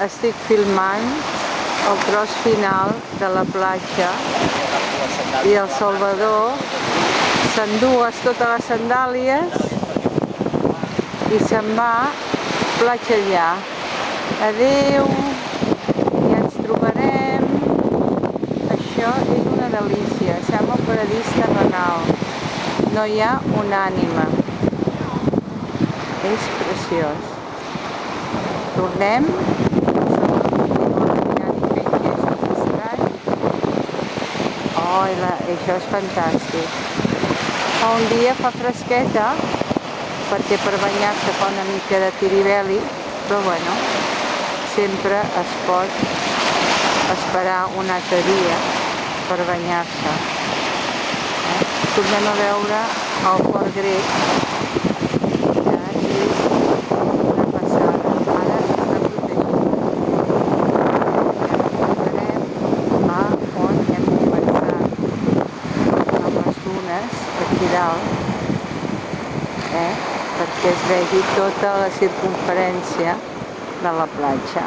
estic filmant el tros final de la platja i el Salvador s'endues totes les sandàlies i se'n va platgejar. Adéu, ja ens trobarem. Això és una delícia, sembla un paradís terrenal. No hi ha una ànima. És preciós. Tornem. Oh, això és fantàstic. Un dia fa fresqueta, perquè per banyar-se fa una mica de tiribeli, però bueno, sempre es pot esperar un altre dia per banyar-se. Tornem a veure el port grec, que és una passada. Ara està protegit. A on hem començat, amb les dunes, aquí dalt, perquè es vegi tota la circumferència de la platja.